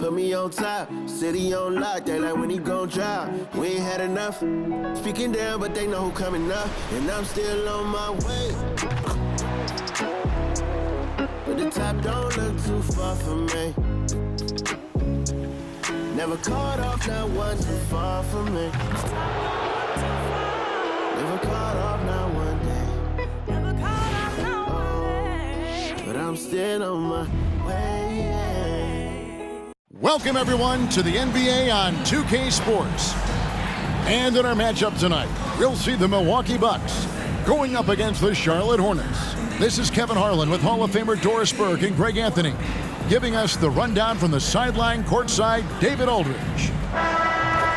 put me on top. City on lock, they like when he gon' drop. We ain't had enough. Speaking down, but they know who coming up. And I'm still on my way. But the top don't look too far from me. Never caught off, not one too far from me. Never caught off, not one day. Never caught off, not one day. But I'm still on my way. Welcome, everyone, to the NBA on 2K Sports. And in our matchup tonight, we'll see the Milwaukee Bucks going up against the Charlotte Hornets. This is Kevin Harlan with Hall of Famer Doris Burke and Greg Anthony, giving us the rundown from the sideline courtside, David Aldridge.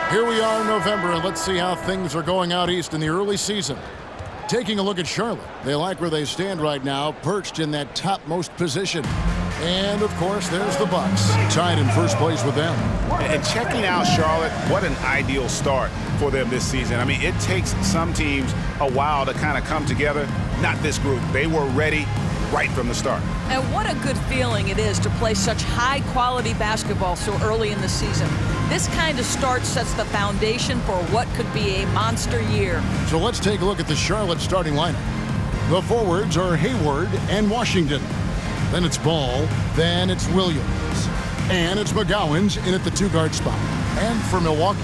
Here we are in November, and let's see how things are going out east in the early season. Taking a look at Charlotte, they like where they stand right now, perched in that topmost position. And, of course, there's the Bucks, tied in first place with them. And checking out Charlotte, what an ideal start for them this season. I mean, it takes some teams a while to kind of come together. Not this group. They were ready right from the start. And what a good feeling it is to play such high-quality basketball so early in the season. This kind of start sets the foundation for what could be a monster year. So let's take a look at the Charlotte starting lineup. The forwards are Hayward and Washington. Then it's Ball, then it's Williams. And it's McGowan's in at the two-guard spot. And for Milwaukee,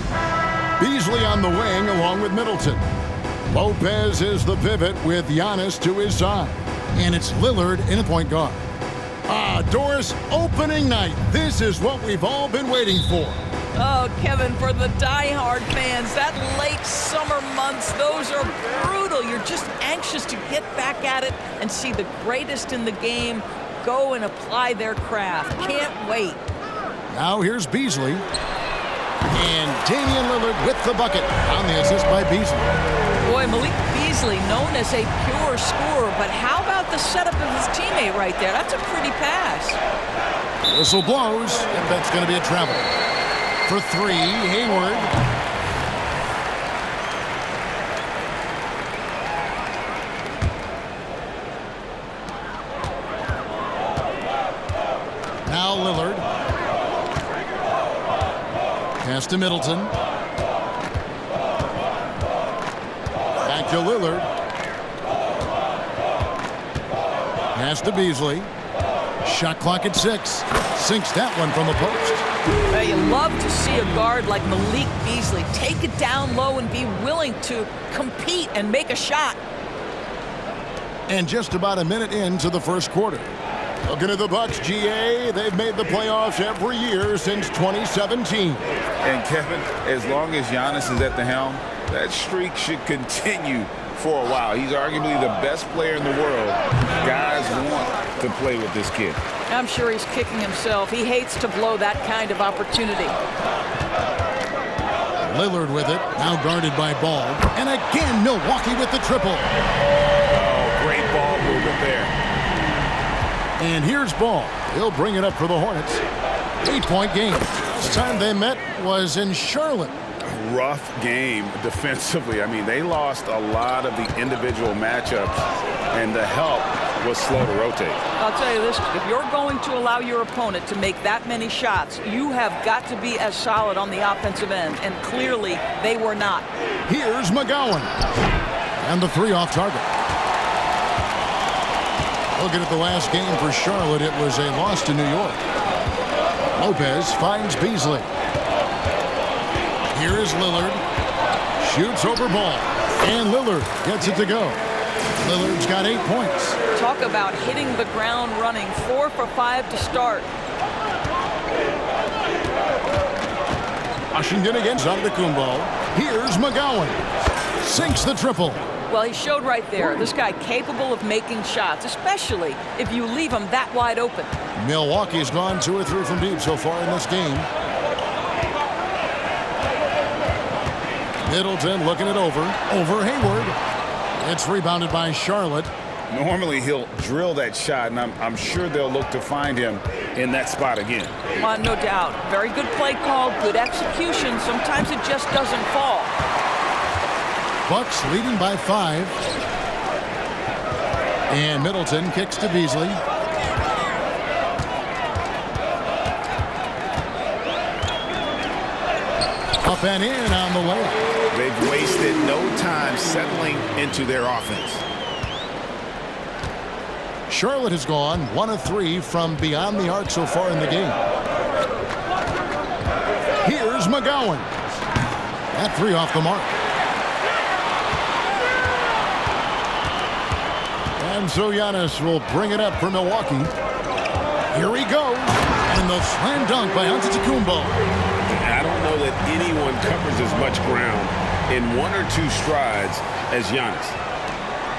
Beasley on the wing along with Middleton. Lopez is the pivot with Giannis to his side. And it's Lillard in a point guard. Doris, opening night. This is what we've all been waiting for. Oh, Kevin, for the die-hard fans, that late summer months, those are brutal. You're just anxious to get back at it and see the greatest in the game go and apply their craft. Can't wait. Now here's Beasley. And Damian Lillard with the bucket on the assist by Beasley. Boy, Malik Beasley, known as a pure scorer, but how about the setup of his teammate right there? That's a pretty pass. Whistle blows, and that's going to be a travel. For three, Hayward. Now Lillard. Pass to Middleton. Back to Lillard. Pass to Beasley. Shot clock at 6. Sinks that one from the post. You love to see a guard like Malik Beasley take it down low and be willing to compete and make a shot. And just about a minute into the first quarter. Looking at the Bucks, GA, they've made the playoffs every year since 2017. And Kevin, as long as Giannis is at the helm, that streak should continue for a while. He's arguably the best player in the world. Guys want to play with this kid. I'm sure he's kicking himself. He hates to blow that kind of opportunity. Lillard with it, now guarded by Ball. And again, Milwaukee with the triple. Oh, great ball movement there. And here's Ball. He'll bring it up for the Hornets. 8-point game. Last time they met was in Charlotte. Rough game defensively. I mean, they lost a lot of the individual matchups, and the help was slow to rotate. I'll tell you this, if you're going to allow your opponent to make that many shots, you have got to be as solid on the offensive end, and clearly they were not. Here's McGowan. And the three off target. Looking at the last game for Charlotte, it was a loss to New York. Lopez finds Beasley. Here is Lillard. Shoots over Ball. And Lillard gets it to go. Lillard's got 8 points. Talk about hitting the ground running. 4 for 5 to start. Washington against Antetokounmpo. Here's McGowan. Sinks the triple. Well, he showed right there. This guy capable of making shots, especially if you leave him that wide open. Milwaukee's gone 2 or 3 from deep so far in this game. Middleton looking it over Hayward. It's rebounded by Charlotte. Normally he'll drill that shot, and I'm sure they'll look to find him in that spot again. No doubt. Very good play call, good execution. Sometimes it just doesn't fall. Bucks leading by 5. And Middleton kicks to Beasley. Up and in on the layup. They've wasted no time settling into their offense. Charlotte has gone 1 of 3 from beyond the arc so far in the game. Here's McGowan. That 3 off the mark. And so Giannis will bring it up for Milwaukee. Here he goes. And the slam dunk by Antetokounmpo. I don't know that anyone covers as much ground in 1 or 2 strides as Giannis.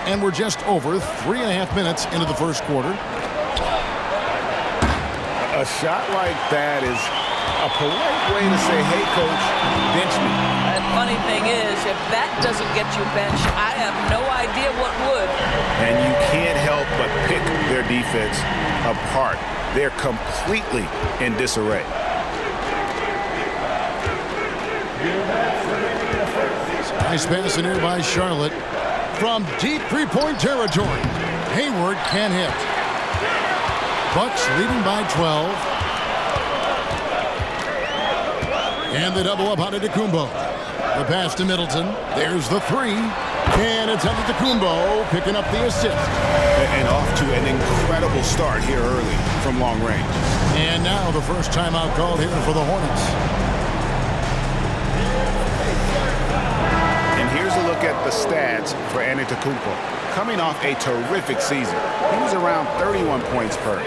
And we're just over 3.5 minutes into the first quarter. A shot like that is a polite way to say, hey, coach, bench me. The funny thing is, if that doesn't get you benched, I have no idea what would. And you can't help but pick their defense apart. They're completely in disarray. Nice pass in here by Charlotte. From deep three-point territory, Hayward can hit. Bucks leading by 12. And the double up on Antetokounmpo. The pass to Middleton. There's the 3. And it's Antetokounmpo picking up the assist. And off to an incredible start here early from long range. And now the first timeout called here for the Hornets. And here's a look at the stats for Antetokounmpo. Coming off a terrific season. He was around 31 points per,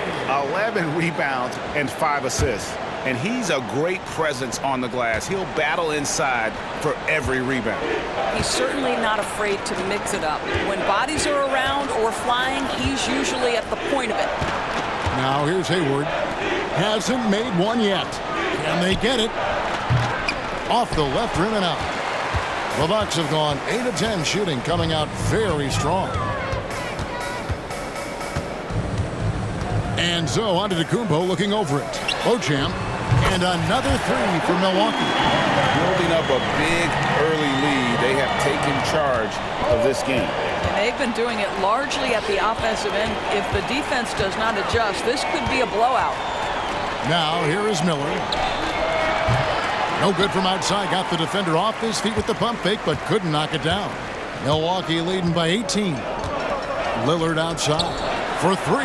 11 rebounds, and 5 assists. And he's a great presence on the glass. He'll battle inside for every rebound. He's certainly not afraid to mix it up. When bodies are around or flying, he's usually at the point of it. Now here's Hayward. Hasn't made one yet. Can they get it? Off the left rim and out. The Bucks have gone 8 of 10 shooting, coming out very strong. And so Antetokounmpo looking over it. Beauchamp. And another 3 for Milwaukee. Building up a big early lead. They have taken charge of this game. And they've been doing it largely at the offensive end. If the defense does not adjust, this could be a blowout. Now here is Miller. No good from outside. Got the defender off his feet with the pump fake, but couldn't knock it down. Milwaukee leading by 18. Lillard outside for 3.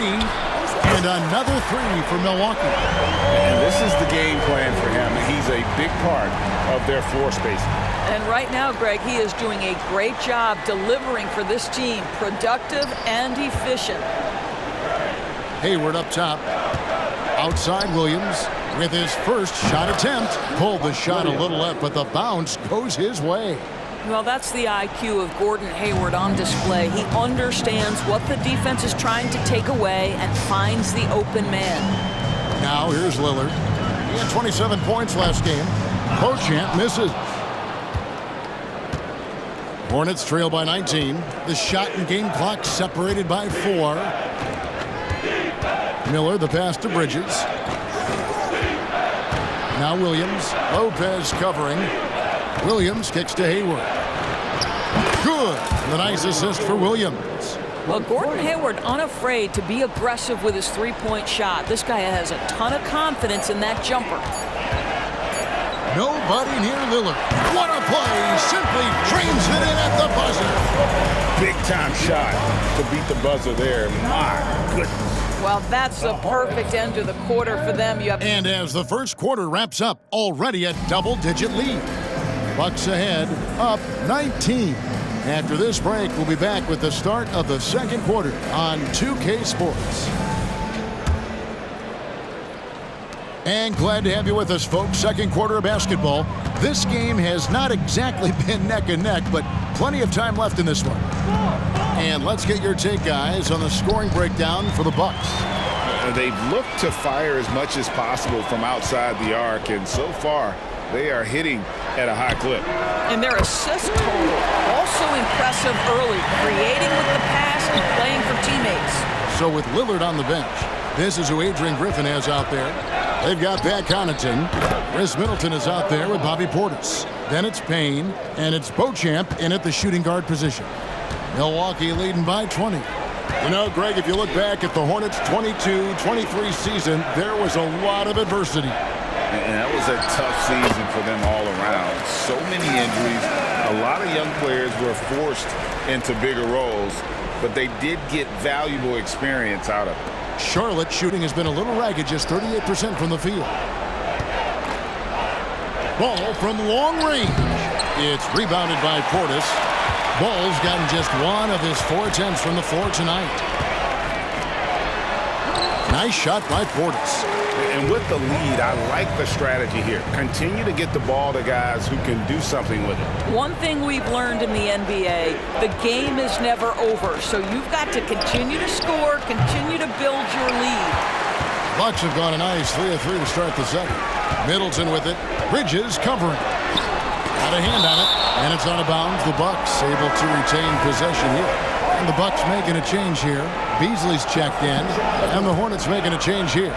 And another 3 for Milwaukee. And this is the game plan for him. He's a big part of their floor space. And right now, Greg, he is doing a great job delivering for this team. Productive and efficient. Hayward up top. Outside Williams with his first shot attempt. Pulled the shot a little left, but the bounce goes his way. Well, that's the IQ of Gordon Hayward on display. He understands what the defense is trying to take away and finds the open man. Now here's Lillard. He had 27 points last game. Beauchamp misses. Hornets trail by 19. The shot and game clock separated by 4. Miller, the pass to Bridges. Now Williams. Lopez covering. Williams kicks to Hayward. Good. The nice assist for Williams. Well, Gordon Hayward unafraid to be aggressive with his three-point shot. This guy has a ton of confidence in that jumper. Nobody near Lillard. What a play. Simply dreams it in at the buzzer. Big time shot to beat the buzzer there. My goodness. Well, that's a perfect end to the quarter for them. And as the first quarter wraps up, already a double-digit lead. Bucks ahead, up 19. After this break, we'll be back with the start of the second quarter on 2K Sports. And glad to have you with us, folks. Second quarter of basketball. This game has not exactly been neck and neck, but plenty of time left in this one. And let's get your take, guys, on the scoring breakdown for the Bucks. They've looked to fire as much as possible from outside the arc, and so far, they are hitting at a high clip. And their assist total also impressive early, creating with the pass and playing for teammates. So with Lillard on the bench, this is who Adrian Griffin has out there. They've got Pat Connaughton. Chris Middleton is out there with Bobby Portis. Then it's Payne, and it's Beauchamp in at the shooting guard position. Milwaukee leading by 20. You know, Greg, if you look back at the Hornets' 22-23 season, there was a lot of adversity. And that was a tough season for them all around. So many injuries. A lot of young players were forced into bigger roles, but they did get valuable experience out of it. Charlotte shooting has been a little ragged, just 38% from the field. Ball from long range. It's rebounded by Portis. Ball's gotten just one of his 4 attempts from the floor tonight. Nice shot by Portis. And with the lead, I like the strategy here. Continue to get the ball to guys who can do something with it. One thing we've learned in the NBA, the game is never over. So you've got to continue to score, continue to build your lead. Bucks have gone a nice 3 of 3 to start the second. Middleton with it. Bridges covering. Got a hand on it, and it's out of bounds. The Bucks able to retain possession here. And the Bucks making a change here. Beasley's checked in, and the Hornets making a change here.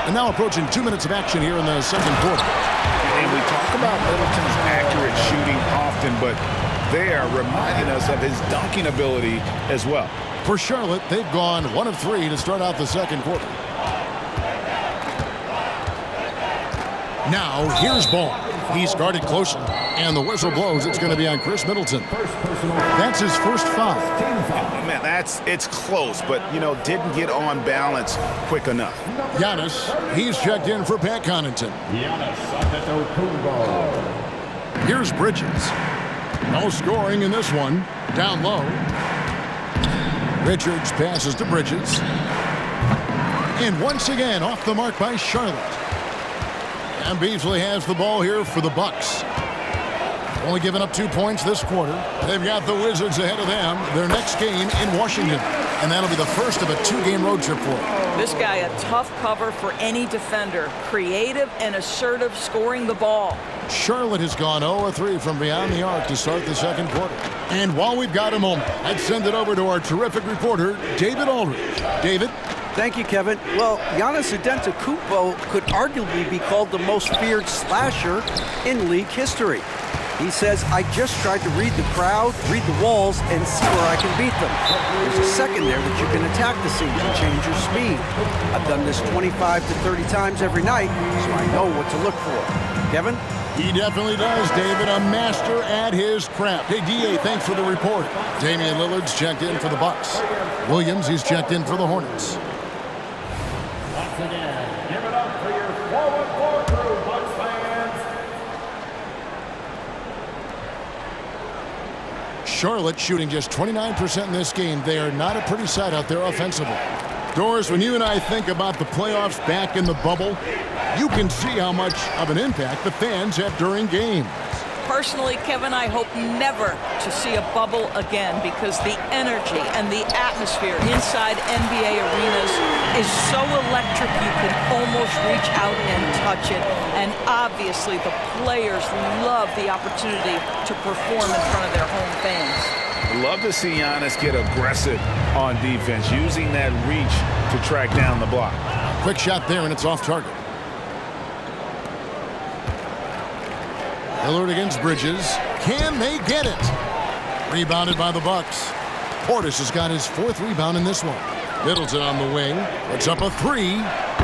And now approaching 2 minutes of action here in the second quarter. And we talk about Middleton's accurate shooting often, but they are reminding us of his dunking ability as well. For Charlotte, they've gone 1 of 3 to start out the second quarter. Now, here's Ball. He's guarded closely, and the whistle blows. It's going to be on Chris Middleton. That's his first foul. Man, it's close, but, didn't get on balance quick enough. Giannis, he's checked in for Pat Connaughton. Here's Bridges. No scoring in this one. Down low. Richards passes to Bridges. And once again, off the mark by Charlotte. And Beasley has the ball here for the Bucks. Only giving up 2 points this quarter. They've got the Wizards ahead of them. Their next game in Washington. And that'll be the first of a 2-game road trip for them. This guy, a tough cover for any defender. Creative and assertive, scoring the ball. Charlotte has gone 0 of 3 from beyond the arc to start the second quarter. And while we've got a moment, I'd send it over to our terrific reporter, David Aldridge. David? Thank you, Kevin. Well, Giannis Antetokounmpo could arguably be called the most feared slasher in league history. He says, I just tried to read the crowd, read the walls, and see where I can beat them. There's a second there that you can attack the seams and change your speed. I've done this 25 to 30 times every night, so I know what to look for. Kevin? He definitely does, David. A master at his craft. Hey, D.A., thanks for the report. Damian Lillard's checked in for the Bucks. Williams, he's checked in for the Hornets. Once again, give it up for your forward floor crew, Bucks fans. Charlotte shooting just 29% in this game. They are not a pretty sight out there offensively. Doris, when you and I think about the playoffs back in the bubble, you can see how much of an impact the fans have during games. Personally, Kevin, I hope never to see a bubble again because the energy and the atmosphere inside NBA arenas is so electric you can almost reach out and touch it. And obviously, the players love the opportunity to perform in front of their home fans. Love to see Giannis get aggressive on defense, using that reach to track down the block. Quick shot there, and it's off target. Lillard against Bridges. Can they get it? Rebounded by the Bucks. Portis has got his 4th rebound in this one. Middleton on the wing. Puts up a 3.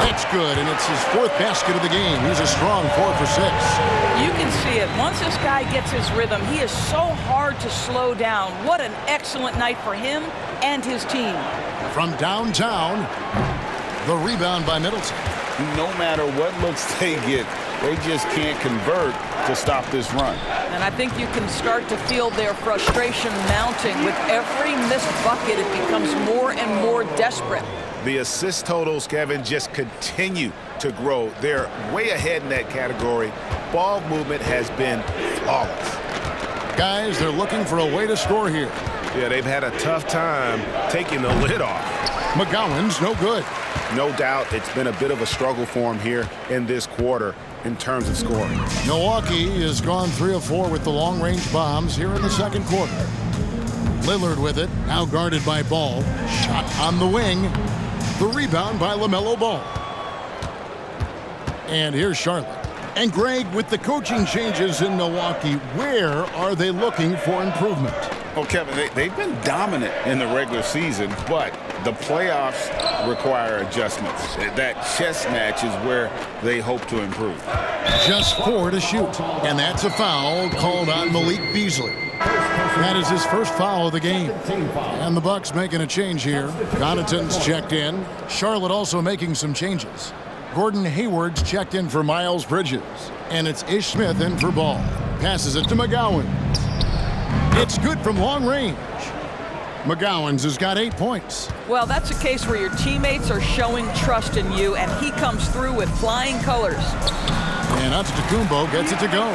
That's good, and it's his 4th basket of the game. He's a strong 4 for 6. You can see it. Once this guy gets his rhythm, he is so hard to slow down. What an excellent night for him and his team. From downtown, the rebound by Middleton. No matter what looks they get, they just can't convert to stop this run. And I think you can start to feel their frustration mounting. With every missed bucket, it becomes more and more desperate. The assist totals, Kevin, just continue to grow. They're way ahead in that category. Ball movement has been flawless. Guys, they're looking for a way to score here. Yeah, they've had a tough time taking the lid off. McGowan's no good. No doubt it's been a bit of a struggle for him here in this quarter in terms of scoring. Milwaukee has gone 3 of 4 with the long-range bombs here in the second quarter. Lillard with it, now guarded by Ball. Shot on the wing. The rebound by LaMelo Ball. And here's Charlotte. And Greg, with the coaching changes in Milwaukee, where are they looking for improvement? Well, Kevin, they've been dominant in the regular season, but the playoffs require adjustments. That chess match is where they hope to improve. Just 4 to shoot, and that's a foul called on Malik Beasley. That is his first foul of the game. And the Bucks making a change here. Connaughton's checked in. Charlotte also making some changes. Gordon Hayward's checked in for Miles Bridges. And it's Ish Smith in for Ball. Passes it to McGowan. It's good from long range. McGowan's has got 8 points. Well, that's a case where your teammates are showing trust in you, and he comes through with flying colors. And Antetokounmpo gets it to go.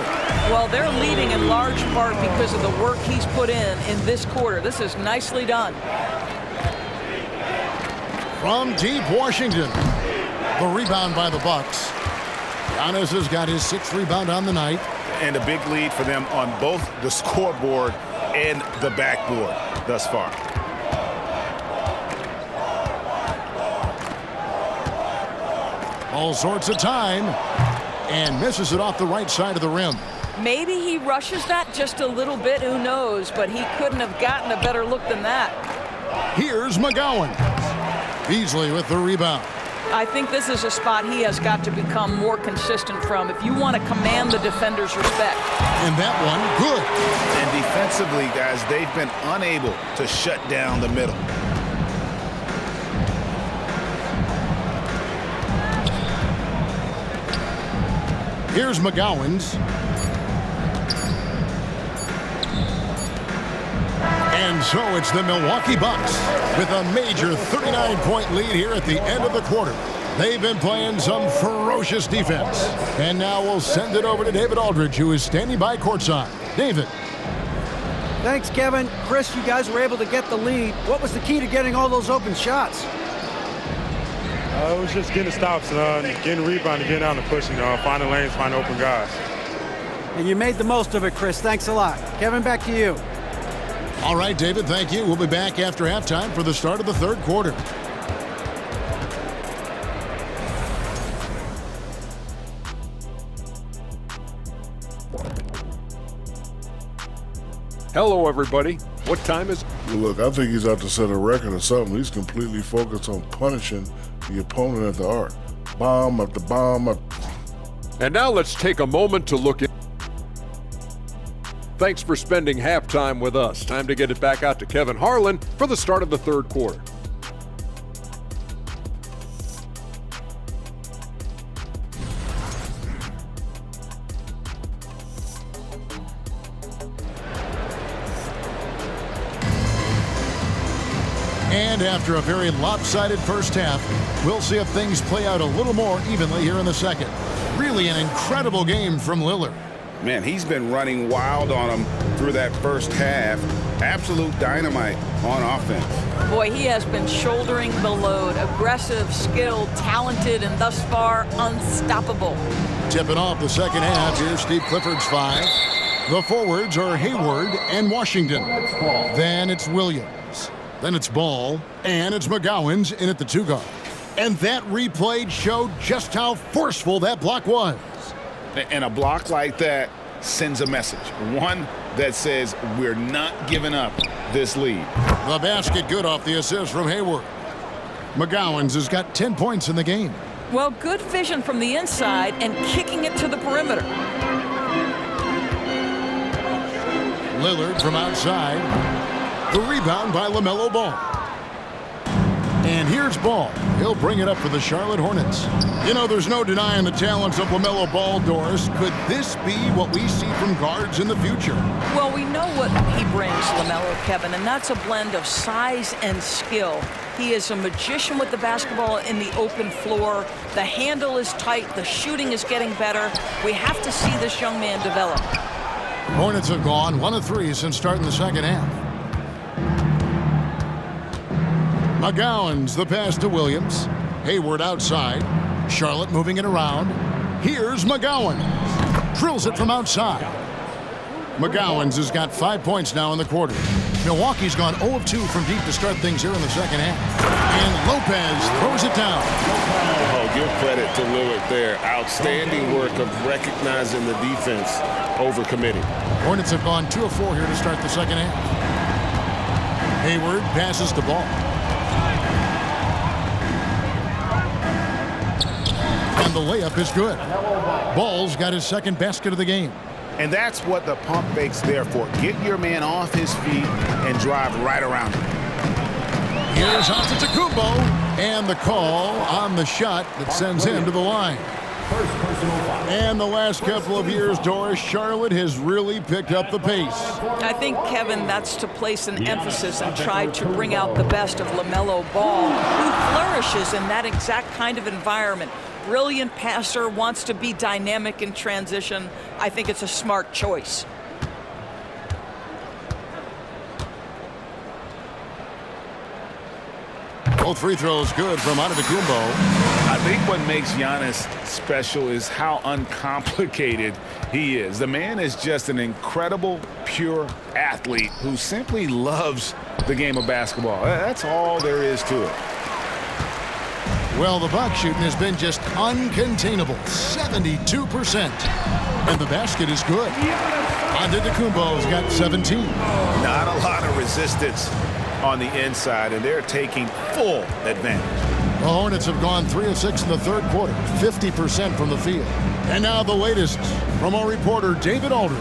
Well, they're leading in large part because of the work he's put in this quarter. This is nicely done. From deep Washington. The rebound by the Bucks. Giannis has got his 6th rebound on the night. And a big lead for them on both the scoreboard and the backboard thus far. All sorts of time. And misses it off the right side of the rim. Maybe he rushes that just a little bit, who knows, but he couldn't have gotten a better look than that. Here's McGowan. Beasley with the rebound. I think this is a spot he has got to become more consistent from if you want to command the defender's respect. And that one, good. And defensively, guys, they've been unable to shut down the middle. Here's McGowan's. And so it's the Milwaukee Bucks with a major 39-point lead here at the end of the quarter. They've been playing some ferocious defense. And now we'll send it over to David Aldridge, who is standing by courtside. David. Thanks, Kevin. Chris, you guys were able to get the lead. What was the key to getting all those open shots? It was just getting stops, getting rebound, getting out and pushing, finding lanes, finding open guys. And you made the most of it, Chris. Thanks a lot. Kevin, back to you. All right, David, thank you. We'll be back after halftime for the start of the third quarter. Hello, everybody. What time is it? Look, I think he's out to set a record or something. He's completely focused on punishing the opponent at the arc. Bomb after bomb. And now let's take a moment to look at. Thanks for spending halftime with us. Time to get it back out to Kevin Harlan for the start of the third quarter. And after a very lopsided first half, we'll see if things play out a little more evenly here in the second. Really an incredible game from Lillard. Man, he's been running wild on them through that first half. Absolute dynamite on offense. Boy, he has been shouldering the load. Aggressive, skilled, talented, and thus far unstoppable. Tipping off the second half, here's Steve Clifford's 5. The forwards are Hayward and Washington. Then it's Williams. Then it's Ball. And it's McGowan's in at the 2 guard. And that replay showed just how forceful that block was. And a block like that sends a message. One that says we're not giving up this lead. The basket good off the assist from Hayward. McGowan's has got 10 points in the game. Well, good vision from the inside and kicking it to the perimeter. Lillard from outside. The rebound by LaMelo Ball. And here's Ball. He'll bring it up for the Charlotte Hornets. You know, there's no denying the talents of LaMelo Ball, Doris. Could this be what we see from guards in the future? Well, we know what he brings, LaMelo, Kevin, and that's a blend of size and skill. He is a magician with the basketball in the open floor. The handle is tight. The shooting is getting better. We have to see this young man develop. Hornets have gone 1 of 3 since starting the second half. McGowan's the pass to Williams. Hayward outside. Charlotte moving it around. Here's McGowan. Drills it from outside. McGowan's has got 5 points now in the quarter. Milwaukee's gone 0 of 2 from deep to start things here in the second half. And Lopez throws it down. Oh, give credit to Lillard there. Outstanding work of recognizing the defense over committing. Hornets have gone 2 of 4 here to start the second half. Hayward passes the ball. And the layup is good. Ball's got his second basket of the game. And that's what the pump fake's there for. Get your man off his feet and drive right around him. Here's Antetokounmpo, and the call on the shot that sends him to the line. And the last couple of years, Doris, Charlotte has really picked up the pace. I think, Kevin, that's to place an emphasis and try to bring out the best of LaMelo Ball, who flourishes in that exact kind of environment. Brilliant passer, wants to be dynamic in transition. I think it's a smart choice. Both free throws good from Antetokounmpo. I think what makes Giannis special is how uncomplicated he is. The man is just an incredible, pure athlete who simply loves the game of basketball. That's all there is to it. Well, the Bucks shooting has been just uncontainable, 72%. And the basket is good. Antetokounmpo's got 17. Not a lot of resistance on the inside, and they're taking full advantage. The Hornets have gone 3 of 6 in the third quarter, 50% from the field. And now the latest from our reporter, David Aldridge.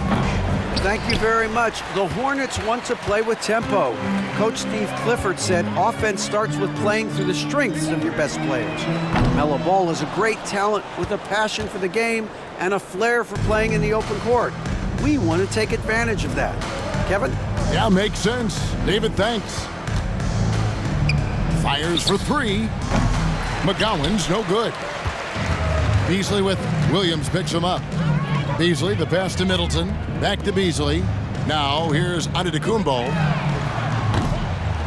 Thank you very much. The Hornets want to play with tempo. Coach Steve Clifford said offense starts with playing through the strengths of your best players. LaMelo Ball is a great talent with a passion for the game and a flair for playing in the open court. We want to take advantage of that. Kevin? Yeah, makes sense. David, thanks. Fires for 3. McGowan's no good. Beasley with it. Williams picks him up. Beasley, the pass to Middleton. Back to Beasley. Now here's Antetokounmpo.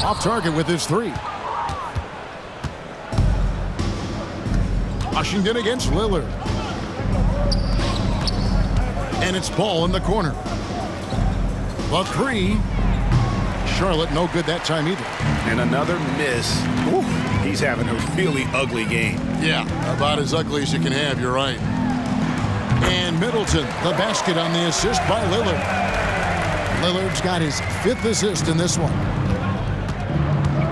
Off target with his 3. Washington against Lillard. And it's Ball in the corner. The 3. Charlotte no good that time either. And another miss. Ooh, he's having a really ugly game. Yeah, about as ugly as you can have, you're right. And Middleton, the basket on the assist by Lillard. Lillard's got his 5th assist in this one.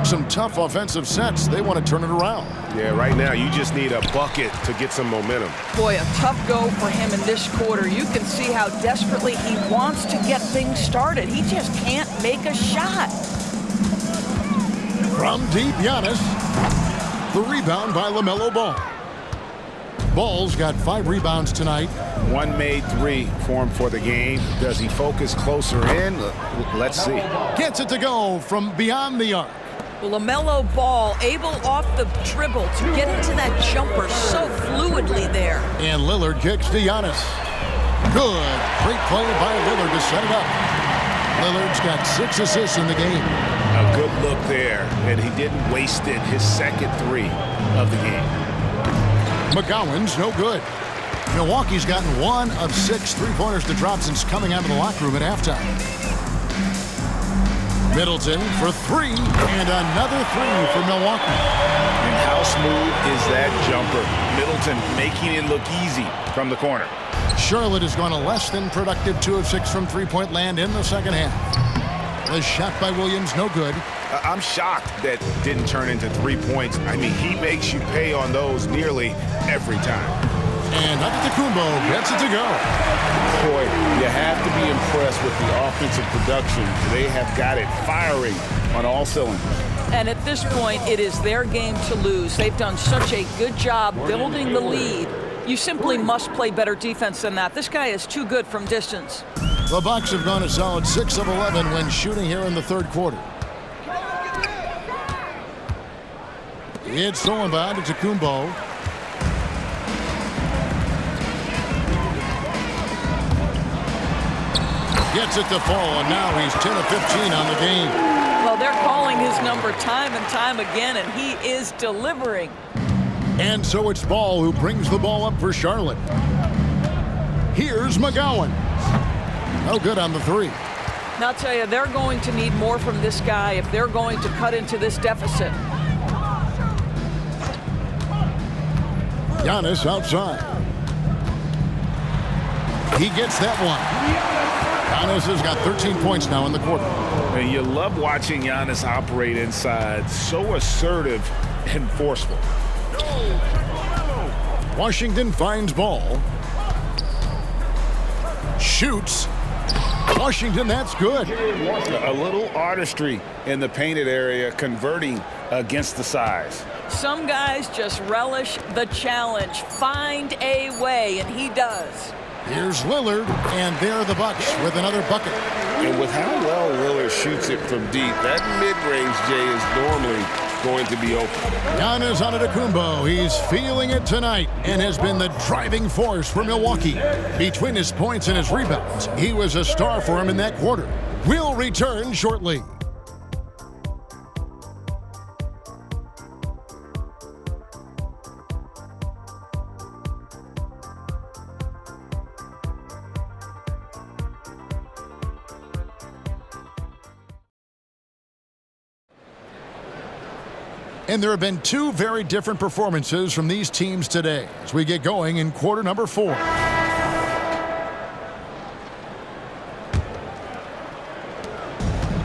Some tough offensive sets. They want to turn it around. Yeah, right now you just need a bucket to get some momentum. Boy, a tough go for him in this quarter. You can see how desperately he wants to get things started. He just can't make a shot. From deep, Giannis. The rebound by LaMelo Ball. Ball's got 5 rebounds tonight. 1 made 3 for him for the game. Does he focus closer in? Let's see. Gets it to go from beyond the arc. Well, LaMelo Ball able off the dribble to get into that jumper so fluidly there. And Lillard kicks to Giannis. Good. Great play by Lillard to set it up. Lillard's got 6 assists in the game. A good look there, and he didn't waste it. His second 3 of the game. McGowan's no good. Milwaukee's gotten 1 of 6 3-pointers to drop since coming out of the locker room at halftime. Middleton for 3, and another 3 for Milwaukee. And how smooth is that jumper? Middleton making it look easy from the corner. Charlotte has gone a less than productive 2 of 6 from 3-point land in the second half. The shot by Williams, no good. I'm shocked that didn't turn into 3 points. I mean, he makes you pay on those nearly every time. And Antetokounmpo gets it to go. Boy, you have to be impressed with the offensive production. They have got it firing on all cylinders. And at this point, it is their game to lose. They've done such a good job building the lead. You simply must play better defense than that. This guy is too good from distance. The Bucks have gone a solid 6 of 11 when shooting here in the third quarter. It's stolen by Antetokounmpo. Gets it to fall, and now he's 10 of 15 on the game. Well, they're calling his number time and time again, and he is delivering. And so it's Ball who brings the ball up for Charlotte. Here's McGowan. No good on the 3. Now, I'll tell you, they're going to need more from this guy if they're going to cut into this deficit. Giannis outside. He gets that one. Giannis has got 13 points now in the quarter. And you love watching Giannis operate inside. So assertive and forceful. Washington finds ball. Shoots. Washington, that's good. A little artistry in the painted area, converting against the size. Some guys just relish the challenge. Find a way, and he does. Here's Lillard, and there are the Bucks with another bucket. And with how well Lillard shoots it from deep, that mid-range, Jay, is normally going to be open. Giannis Antetokounmpo, he's feeling it tonight and has been the driving force for Milwaukee. Between his points and his rebounds, he was a star for him in that quarter. We'll return shortly. And there have been two very different performances from these teams today as we get going in quarter number 4.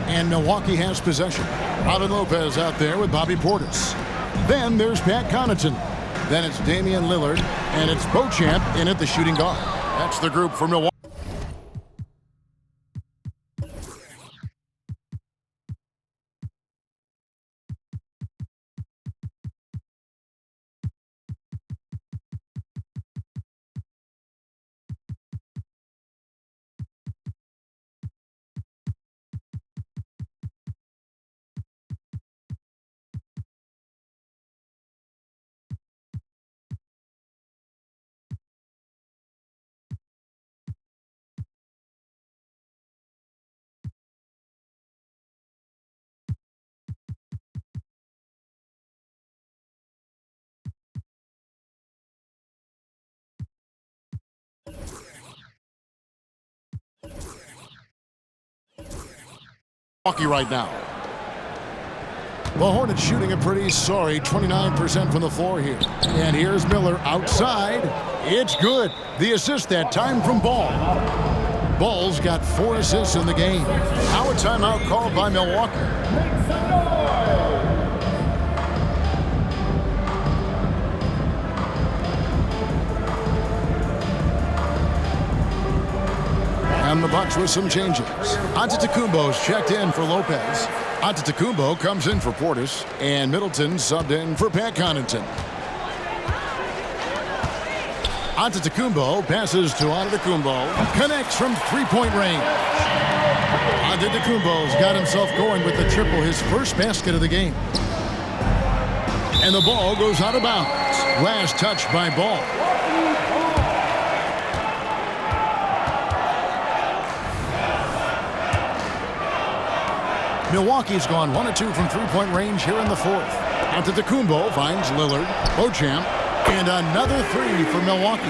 And Milwaukee has possession. Robin Lopez out there with Bobby Portis. Then there's Pat Connaughton. Then it's Damian Lillard. And it's Beauchamp in at the shooting guard. That's the group for Milwaukee. Milwaukee right now. The Hornets shooting a pretty sorry 29% from the floor here. And here's Miller outside. It's good. The assist that time from Ball. Ball's got 4 assists in the game. Now a timeout called by Milwaukee. And the Bucks with some changes. Antetokounmpo's checked in for Lopez. Antetokounmpo comes in for Portis. And Middleton subbed in for Pat Connaughton. Antetokounmpo passes to Antetokounmpo. Connects from three-point range. Antetokounmpo's got himself going with the triple, his first basket of the game. And the ball goes out of bounds. Last touch by Ball. Milwaukee's gone 1 of 2 from three-point range here in the fourth. Antetokounmpo finds Lillard, Beauchamp, and another 3 for Milwaukee.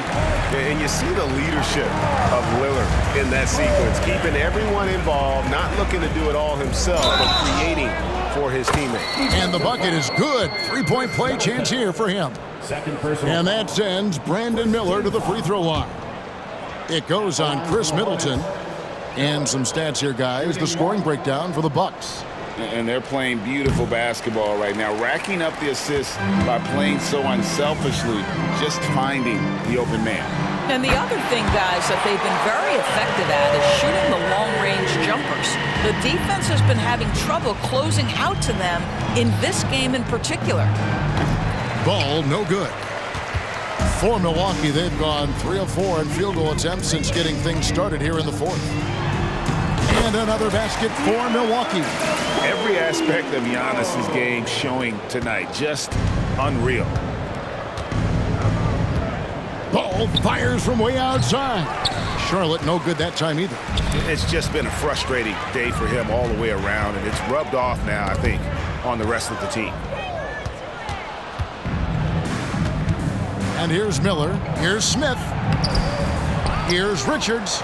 And you see the leadership of Lillard in that sequence, keeping everyone involved, not looking to do it all himself, but creating for his teammates. And the bucket is good. Three-point play chance here for him. And that sends Brandon Miller to the free throw line. It goes on Chris Middleton. And some stats here, guys. The scoring breakdown for the Bucks. And they're playing beautiful basketball right now, racking up the assists by playing so unselfishly, just finding the open man. And the other thing, guys, that they've been very effective at is shooting the long-range jumpers. The defense has been having trouble closing out to them in this game in particular. Ball no good. For Milwaukee, they've gone 3 of 4 in field goal attempts since getting things started here in the fourth. And another basket for Milwaukee. Every aspect of Giannis's game showing tonight, just unreal. Ball fires from way outside. Charlotte no good that time either. It's just been a frustrating day for him all the way around, and it's rubbed off now, I think, on the rest of the team. And here's Miller. Here's Smith. Here's Richards.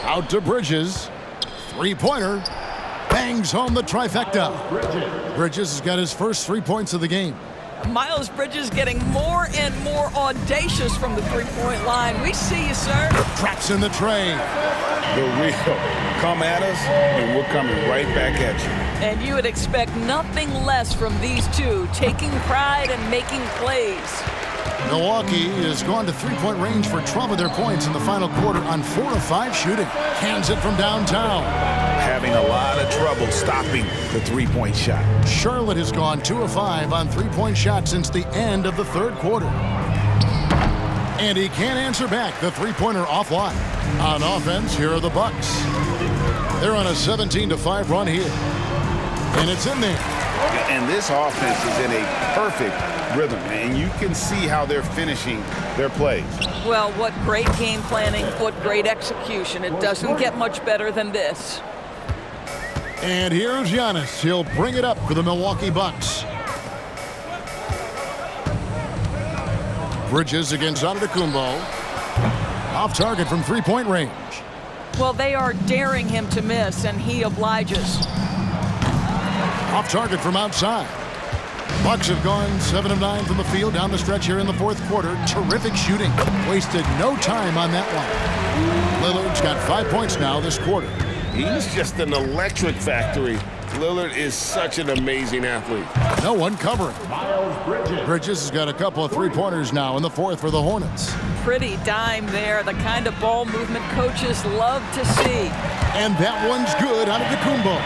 Out to Bridges. Three-pointer. Bangs home the trifecta. Bridges has got his first 3 points of the game. Miles Bridges getting more and more audacious from the three-point line. We see you, sir. Traps in the tray. The real. Come at us, and we're coming right back at you. And you would expect nothing less from these two, taking pride and making plays. Milwaukee has gone to three-point range for 12 of their points in the final quarter on 4 of 5 shooting. Hands it from downtown. Having a lot of trouble stopping the three-point shot. Charlotte has gone 2 of 5 on three-point shots since the end of the third quarter. And he can't answer back the three-pointer offline. On offense, here are the Bucks. They're on a 17-5 run here. And it's in there. And this offense is in a perfect rhythm, and you can see how they're finishing their plays. Well, what great game planning, what great execution. It doesn't get much better than this. And here's Giannis. He'll bring it up for the Milwaukee Bucks. Bridges against Antetokounmpo. Off target from three-point range. Well, they are daring him to miss, and he obliges. Off target from outside. Bucks have gone 7 of 9 from the field down the stretch here in the fourth quarter. Terrific shooting. Wasted no time on that one. Lillard's got 5 points now this quarter. He's just an electric factory. Lillard is such an amazing athlete. No one covering. Bridges has got a couple of three-pointers now in the fourth for the Hornets. Pretty dime there. The kind of ball movement coaches love to see. And that one's good out of the Kumbo.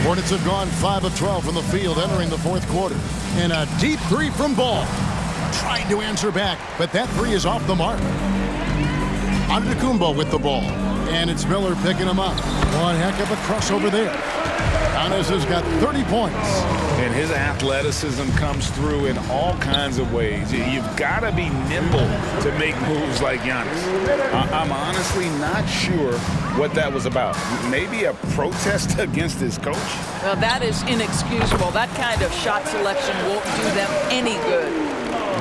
Hornets have gone 5 of 12 from the field entering the fourth quarter. And a deep three from Ball. Trying to answer back, but that three is off the mark. Antetokounmpo with the ball. And it's Miller picking him up. One heck of a crossover there. Giannis has got 30 points. And his athleticism comes through in all kinds of ways. You've got to be nimble to make moves like Giannis. I'm honestly not sure what that was about. Maybe a protest against his coach? Well, that is inexcusable. That kind of shot selection won't do them any good.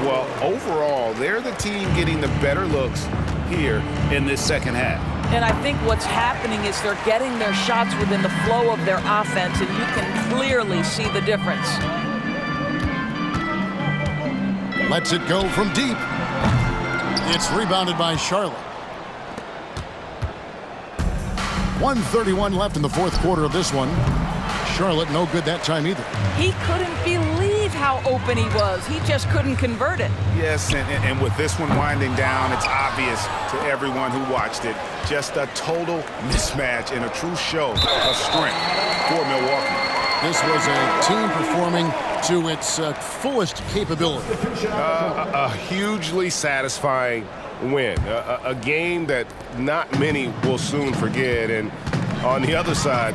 Well, overall, they're the team getting the better looks here in this second half. And I think what's happening is they're getting their shots within the flow of their offense, and you can clearly see the difference. Lets it go from deep. It's rebounded by Charlotte. 1:31 left in the fourth quarter of this one. Charlotte no good that time either. He couldn't believe how open he was. He just couldn't convert it. Yes, and with this one winding down, it's obvious to everyone who watched it. Just a total mismatch and a true show of strength for Milwaukee. This was a team performing to its fullest capability. A hugely satisfying win. A game that not many will soon forget. And on the other side,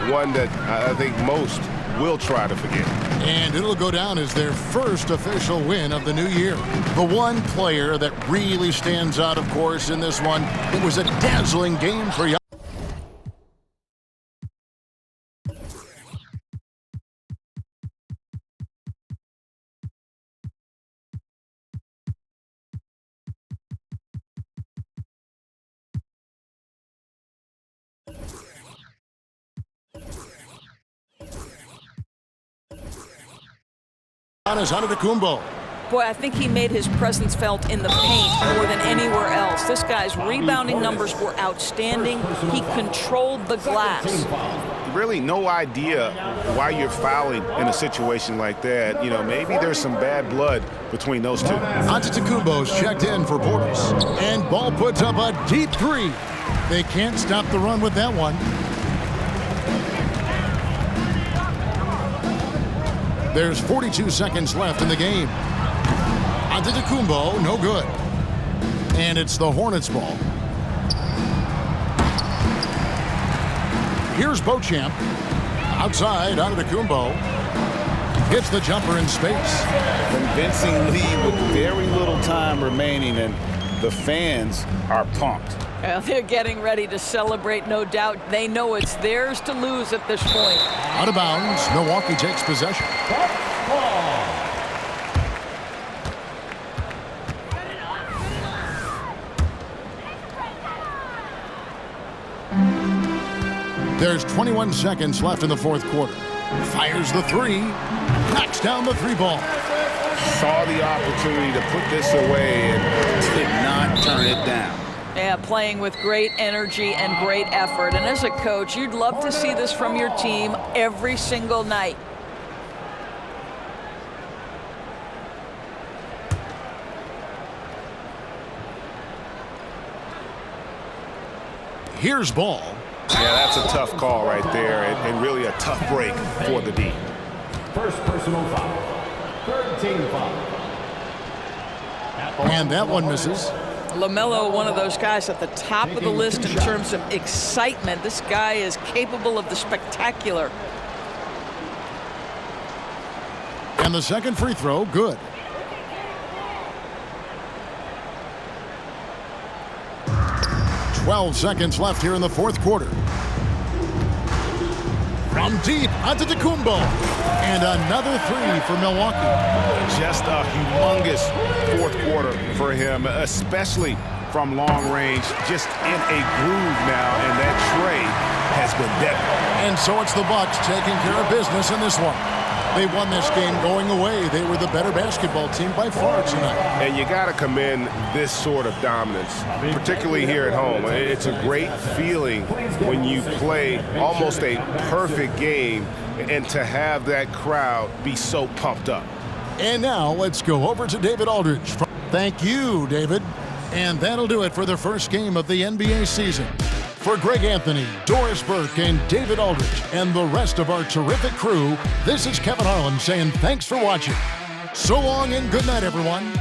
one that I think most will try to forget. And it'll go down as their first official win of the new year. The one player that really stands out, of course, in this one, it was a dazzling game for Giannis. Antetokounmpo. Boy, I think he made his presence felt in the paint more than anywhere else. This guy's rebounding numbers were outstanding. He controlled the glass. Really no idea why you're fouling in a situation like that. You know, maybe there's some bad blood between those two. Antetokounmpo's checked in for Portis. And Ball puts up a deep three. They can't stop the run with that one. There's 42 seconds left in the game. Antetokounmpo, no good. And it's the Hornets' ball. Here's Beauchamp. Outside, Antetokounmpo. Hits the jumper in space. Convincing lead with very little time remaining, and the fans are pumped. Well, they're getting ready to celebrate, no doubt. They know it's theirs to lose at this point. Out of bounds, Milwaukee takes possession. There's 21 seconds left in the fourth quarter. Fires the three. Knocks down the three ball. Saw the opportunity to put this away and did not turn it down. Yeah, playing with great energy and great effort. And as a coach, you'd love to see this from your team every single night. Here's ball. Yeah, that's a tough call right there, and really a tough break for the D. First personal foul. Third team foul. And that one misses. LaMelo, one of those guys at the top of the list in terms of excitement. This guy is capable of the spectacular. And the second free throw, good. "12 seconds left here in the fourth quarter. From deep, Antetokounmpo. And another three for Milwaukee. Just a humongous fourth quarter for him, especially from long range. Just in a groove now, and that tray has been deadly. And so it's the Bucks taking care of business in this one. They won this game going away. They were the better basketball team by far tonight. And you got to commend this sort of dominance, particularly here at home. It's a great feeling when you play almost a perfect game and to have that crowd be so pumped up. And now let's go over to David Aldridge. Thank you, David. And that'll do it for the first game of the NBA season. For Greg Anthony, Doris Burke, and David Aldridge, and the rest of our terrific crew, this is Kevin Harlan saying thanks for watching. So long and good night, everyone.